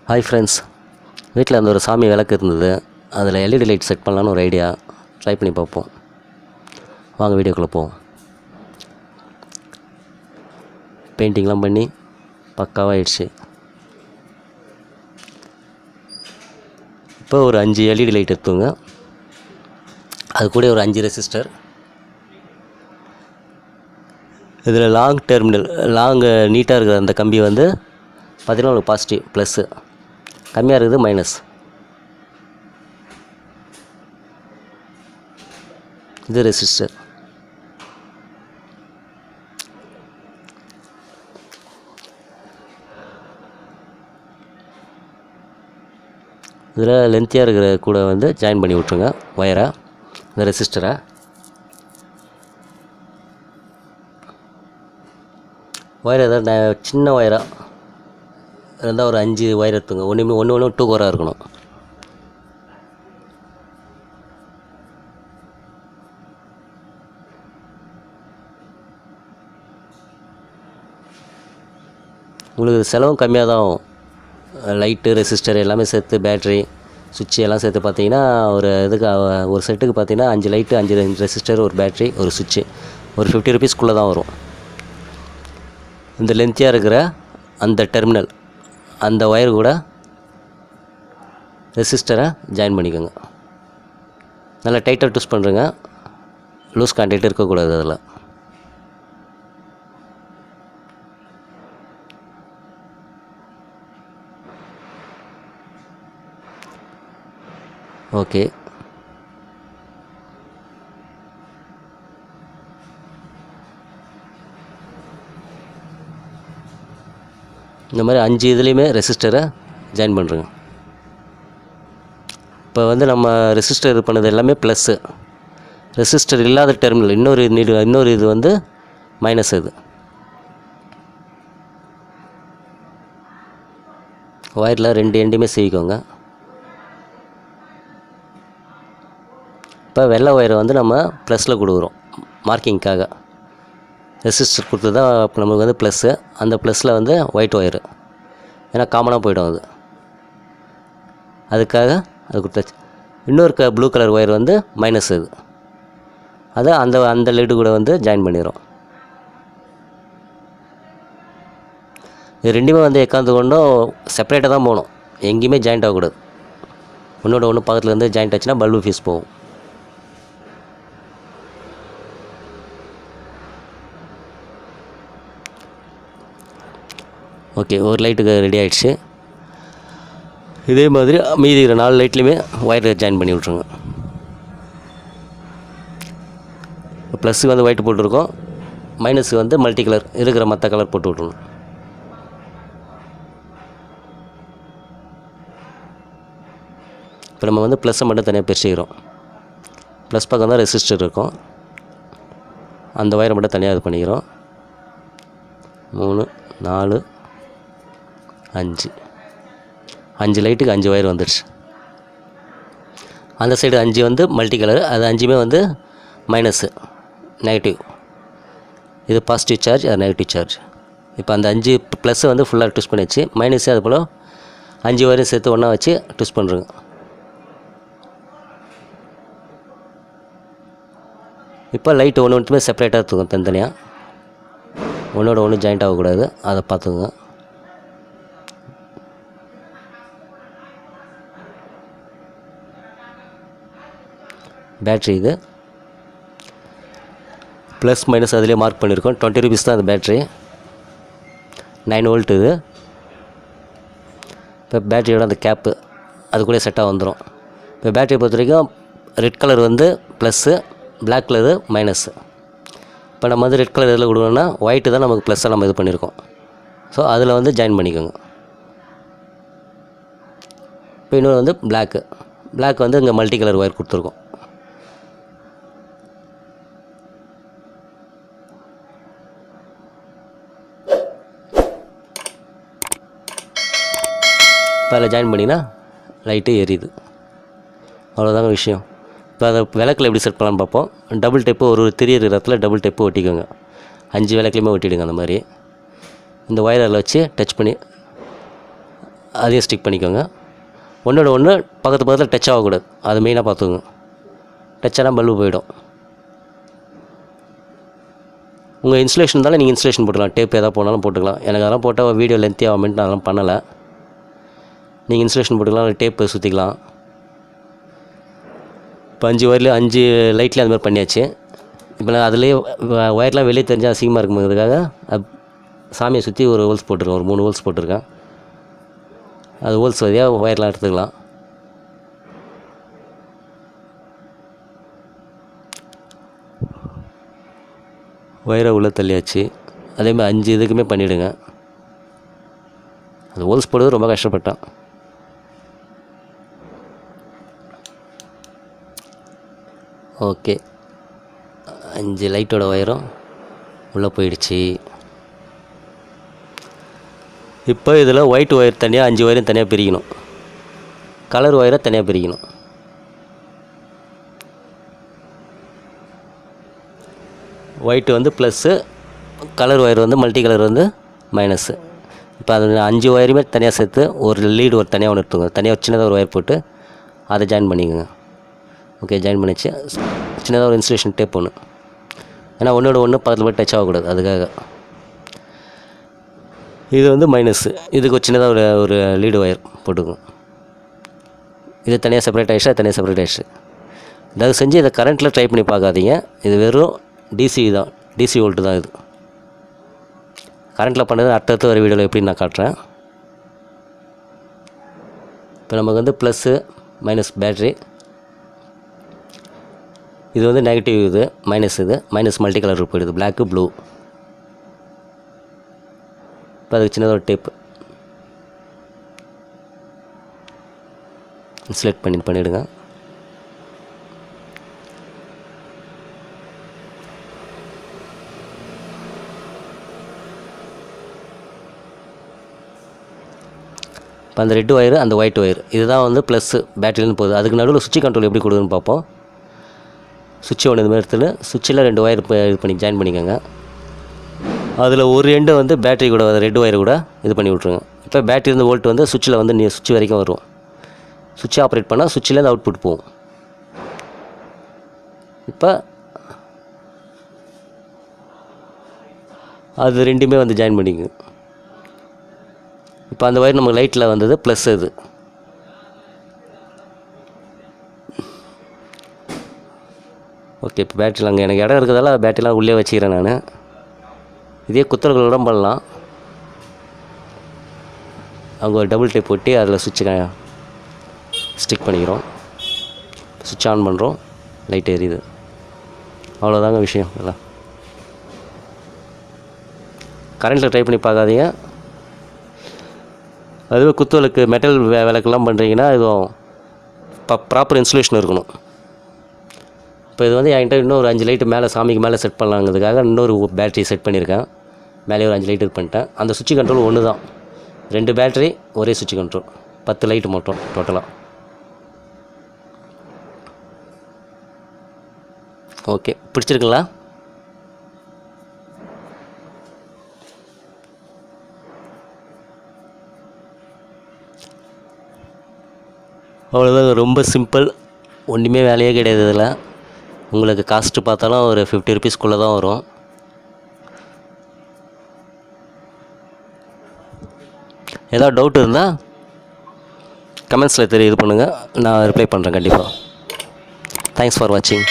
Hi friends, வீட்டில் அந்த ஒரு சாமி விளக்கு இருந்தது. அதில் எல்இடி லைட் செட் பண்ணலான்னு ஒரு ஐடியா. ட்ரை பண்ணி பார்ப்போம். வாங்க வீடியோக்குள்ளே போவோம். பெயிண்டிங்லாம் பண்ணி பக்காவாகிடுச்சு. இப்போ ஒரு 5 எல்இடி லைட் எடுத்துங்க. அது கூட ஒரு 5 ரெசிஸ்டர். இதில் லாங் டெர்மினல் நீட்டாக இருக்கிற அந்த கம்பி வந்து பார்த்திங்கன்னா ஒரு பாசிட்டிவ் ப்ளஸ்ஸு, கம்மியாக இருக்குது மைனஸ். இது ரெசிஸ்டர். இதில் லென்த்தியாக இருக்கிற கூட வந்து ஜாயின் பண்ணி விட்ருங்க ஒயரை, இந்த ரெசிஸ்டரை. ஒயர் ஏதாவது சின்ன ஒயராக இருந்தால் ஒரு 5 ஒயர் எடுத்துங்க. ஒன்று 2 கோராக இருக்கணும். உங்களுக்கு செலவும் கம்மியாக தான் ஆகும். லைட்டு, ரெசிஸ்டர் எல்லாமே சேர்த்து, பேட்ரி, சுவிட்சு எல்லாம் சேர்த்து பார்த்தீங்கன்னா ஒரு செட்டுக்கு பார்த்தீங்கன்னா 5 லைட்டு, 5 ரெசிஸ்டர், ஒரு பேட்ரி, ஒரு சுவிட்சு, ஒரு 50 ருபீஸ்க்குள்ளே தான் வரும். இந்த லென்த்தியாக இருக்கிற அந்த டெர்மினல், அந்த ஒயர் கூட ரெசிஸ்டரை ஜாயின் பண்ணிக்கோங்க. நல்லா டைட்டாக ட்விஸ்ட் பண்ணுறேங்க. லூஸ் கான்டாக்ட் இருக்கக்கூடாது அதில். ஓகே, இந்த மாதிரி 5 இதுலேயுமே ரெசிஸ்டரை ஜாயின் பண்ணுறேங்க. இப்போ வந்து நம்ம ரெசிஸ்டர் இது பண்ணது எல்லாமே ப்ளஸ்ஸு. ரெசிஸ்டர் இல்லாத டெர்மினல் இன்னொரு இது வந்து மைனஸ். இது ஒயரில் 2 எண்டையுமே செய்விக்கோங்க. இப்போ வெள்ளை ஒயரை வந்து நம்ம ப்ளஸில் கொடுக்குறோம் மார்க்கிங்க்காக. ரெசிஸ்டர் கொடுத்து தான் இப்போ நமக்கு வந்து ப்ளஸ்ஸு. அந்த ப்ளஸில் வந்து ஒயிட் ஒயரு, ஏன்னா காமனாக போய்டும் அது, அதுக்காக அது கொடுத்தாச்சு. இன்னொரு ப்ளூ கலர் ஒயர் வந்து மைனஸ். இது அதை அந்த லைட்டு கூட வந்து ஜாயின் பண்ணிடுறோம். இது ரெண்டுமே வந்து எக்காந்து கொண்டும் செப்பரேட்டாக தான் போகணும், எங்கேயுமே ஜாயிண்ட் ஆகக்கூடாது. ஒன்றோட ஒன்று பக்கத்தில் வந்து ஜாயிண்ட் ஆச்சுன்னா பல்பு ஃபீஸ் போகும். ஓகே, ஒரு லைட்டுக்கு ரெடி ஆகிடுச்சு. இதே மாதிரி மீதி இருக்கிற 4 லைட்லேயுமே ஒயர் ஜாயின் பண்ணி விட்ருங்க. ப்ளஸ்ஸுக்கு வந்து ஒயிட் போட்டிருக்கோம், மைனஸுக்கு வந்து மல்டி கலர் இருக்கிற மற்ற கலர் போட்டு விட்ருணும். இப்போ நம்ம வந்து ப்ளஸ்ஸை மட்டும் தனியாக பிரிச்சுக்கிறோம். ப்ளஸ் பக்கம் தான் ரெசிஸ்டர் இருக்கும், அந்த ஒயரை மட்டும் தனியாக இது பண்ணிக்கிறோம். 3 4 5 லைட்டுக்கு 5 ஒயர் வந்துடுச்சு. அந்த சைடு 5 வந்து மல்டி கலர், அது 5மே வந்து மைனஸு, நெகட்டிவ். இது பாசிட்டிவ் சார்ஜ், அது நெகட்டிவ் சார்ஜ். இப்போ அந்த 5 ப்ளஸ்ஸை வந்து ஃபுல்லாக ட்விஸ்ட் பண்ணிடுச்சு. மைனஸே அது போல் 5 ஒயரையும் சேர்த்து ஒன்றா வச்சு ட்விஸ்ட் பண்ணுறோங்க. இப்போ லைட்டு ஒன்றுமே செப்பரேட்டாக இருக்கும், தனித்தனியாக, ஒன்றோட ஒன்று ஜாயிண்ட் ஆகக்கூடாது, அதை பார்த்துக்குங்க. பேட்ரி இது ப்ளஸ் மைனஸ் அதிலே மார்க் பண்ணியிருக்கோம். 20 ருபீஸ் தான் அந்த பேட்ரி, 9 வோல்ட் இது. இப்போ பேட்ரியோட அந்த கேப்பு அது கூட செட்டாக வந்துடும். இப்போ பேட்டரியை பொறுத்த வரைக்கும் ரெட் கலர் வந்து ப்ளஸ்ஸு, பிளாக் கலரு மைனஸ்ஸு. இப்போ நம்ம வந்து ரெட் கலர் இதில் கொடுக்கணும்னா ஒயிட்டு தான் நமக்கு ப்ளஸ்ஸாக நம்ம இது பண்ணியிருக்கோம். ஸோ அதில் வந்து ஜாயின் பண்ணிக்கோங்க. இப்போ இன்னொரு வந்து பிளாக் வந்து இங்கே மல்டி கலர் ஒயர் கொடுத்துருக்கோம். இப்போ அதில் ஜாயின் பண்ணிங்கன்னா லைட்டு எரியுது. அவ்வளோதாங்க விஷயம். இப்போ அதை விளக்கில் எப்படி செட் பண்ணலான்னு பார்ப்போம். டபுள் டேப்பு ஒரு திரியர் இடத்துல டபுள் டேப்பு ஒட்டிக்கோங்க. 5 விளக்குலையுமே ஒட்டிடுங்க. அந்த மாதிரி இந்த ஒயர் அதில் வச்சு டச் பண்ணி அதையும் ஸ்டிக் பண்ணிக்கோங்க. ஒன்றோட ஒன்று பக்கத்தில் டச் ஆகக்கூடாது, அது மெயினாக பார்த்துக்கோங்க. டச் ஆனால் பல்பு போயிடும். உங்கள் இன்சுலேஷன் இருந்தாலும் நீங்கள் இன்சுலேஷன் போட்டுக்கலாம், டேப் எதாவது போனாலும் போட்டுக்கலாம். எனக்கு அதெல்லாம் போட்டால் வீடியோ லென்த்தி ஆகும்ட்டு நான் அதெல்லாம் பண்ணலை. நீங்கள் இன்சுலேஷன் போட்டுக்கலாம், டேப்பு சுற்றிக்கலாம். இப்போ 5 ஒயர்லேயும் 5 லைட்லேயும் அது மாதிரி பண்ணியாச்சு. இப்போ நான் அதுலேயே ஒயர்லாம் வெளியே தெரிஞ்சால் அசிங்கமாக இருக்குங்கிறதுக்காக சாமியை சுற்றி ஒரு ஹோல்ஸ் போட்டிருக்கேன், ஒரு 3 ஹோல்ஸ் போட்டிருக்கேன். அது ஹோல்ஸ் வழியாக ஒயர்லாம் எடுத்துக்கலாம். ஒயரை உள்ளே தள்ளியாச்சு. அதேமாதிரி 5 இதுக்குமே பண்ணிவிடுங்க. அது ஹோல்ஸ் போடுறது ரொம்ப கஷ்டப்பட்டேன். ஓகே, 5 லைட்டோட ஒயரும் உள்ளே போயிடுச்சு. இப்போ இதில் ஒயிட் ஒயர் தனியாக 5 ஒயரும் தனியாக பிரிக்கணும், கலர் ஒயரை தனியாக பிரிக்கணும். ஒயிட்டு வந்து ப்ளஸ்ஸு, கலர் ஒயர் வந்து மல்டி கலர் வந்து மைனஸு. இப்போ அது 5 ஒயருமே தனியாக சேர்த்து ஒரு லீடு ஒரு தனியாக ஒன்று எடுத்துக்கோங்க. தனியாக ஒரு சின்னதாக ஒரு ஒயர் போட்டு அதை ஜாயின் பண்ணிக்கோங்க. ஓகே, ஜாயின் பண்ணிச்சு. சின்னதாக ஒரு இன்சுலேஷன் டேப் ஒன்று, ஏன்னா ஒன்றோட ஒன்று பக்கத்தில் போய் டச் ஆகக்கூடாது, அதுக்காக. இது வந்து மைனஸு, இதுக்கு ஒரு சின்னதாக ஒரு லீடு ஒயர் போட்டுக்கோங்க. இது தனியாக செப்பரேட் ஆகிடுச்சு, அது தனியாக செப்பரேட் ஆகிடுச்சு. தயவு செஞ்சு இதை கரண்ட்டில் ட்ரை பண்ணி பார்க்காதீங்க. இது வெறும் டிசி தான், டிசி வோல்ட்டு தான். இது கரண்ட்டில் பண்ணது அடுத்தடுத்து வர வீடியோவில் எப்படின்னு நான் காட்டுறேன். இப்போ நமக்கு வந்து ப்ளஸ்ஸு மைனஸ் பேட்ரி, இது வந்து நெகட்டிவ், இது மைனஸ், இது மைனஸ் மல்டி கலர் போயிடுது, பிளாக்கு ப்ளூ. இப்போ அதுக்கு சின்னதாக ஒரு டேப்பு இன்சுலேட் பண்ணிவிடுங்க. இப்போ அந்த ரெட் ஒயரு, அந்த ஒயிட் ஒயர், இதுதான் வந்து ப்ளஸ்ஸு பேட்டரியிலேருந்து போகுது. அதுக்கு நடுவில் சுவிட்ச் கண்ட்ரோல் எப்படி கொடுக்குதுன்னு பார்ப்போம். சுவிட்ச் ஒன்று இது மாதிரி எடுத்துட்டு சுவிட்சில் 2 ஒயர் இது பண்ணி ஜாயின் பண்ணிக்கோங்க. அதில் ஒரு எண்டை வந்து பேட்டரி கூட, ரெட் ஒயர் கூட இது பண்ணி விட்ருங்க. இப்போ பேட்டரி இருந்து வோல்ட் வந்து சுவிட்சில் வந்து சுவிட்ச் வரைக்கும் வரும். சுவிட்சை ஆப்ரேட் பண்ணால் சுவிட்சிலேருந்து அவுட்புட் போகும். இப்போ அது ரெண்டுமே வந்து ஜாயின் பண்ணிக்கோங்க. இப்போ அந்த ஒயர் நமக்கு லைட்டில் வந்தது ப்ளஸ். இது ஓகே. இப்போ பேட்டரியில் அங்கே எனக்கு இடம் இருக்கிறதால பேட்டரிலாம் உள்ளே வச்சுக்கிறேன் நான். இதே குத்தர்களோட பண்ணலாம். அவங்க ஒரு டபுள் டேப் போட்டு அதில் சுவிட்சை ஸ்டிக் பண்ணிக்கிறோம். சுவிட்ச் ஆன் பண்ணுறோம், லைட் எரியுது. அவ்வளோதாங்க விஷயம். எல்லாம் கரண்ட்டில் ட்ரை பண்ணி பார்க்காதீங்க. அதுவே குத்துவிளக்கு, மெட்டல் விளக்கெல்லாம் பண்ணுறீங்கன்னா இதுவும் ப்ராப்பர் இன்சுலேஷன் இருக்கணும். இப்போ இது வந்து என்கிட்ட இன்னும் ஒரு 5 லைட்டு மேலே சாமிக்கு மேலே செட் பண்ணலாங்கிறதுக்காக இன்னொரு பேட்டரி செட் பண்ணியிருக்கேன். மேலே ஒரு 5 லைட் இது பண்ணிட்டேன். அந்த சுவிட்ச் கண்ட்ரோல் ஒன்று தான், 2 பேட்டரி ஒரே சுவிட்ச் கண்ட்ரோல், 10 லைட்டு மட்டும் டோட்டலாக. ஓகே, பிடிச்சிருக்குங்களா? அவ்வளோதாங்க, ரொம்ப சிம்பிள். ஒன்றுமே வேலையே கிடையாது. இதில் உங்களுக்கு காஸ்ட்டு பார்த்தாலும் ஒரு 50 ருபீஸ்க்குள்ளே தான் வரும். ஏதாவது டவுட் இருந்தால் கமெண்ட்ஸில் இது பண்ணுங்கள், நான் ரிப்ளை பண்ணுறேன் கண்டிப்பாக. தேங்க்ஸ் ஃபார் வாட்சிங்.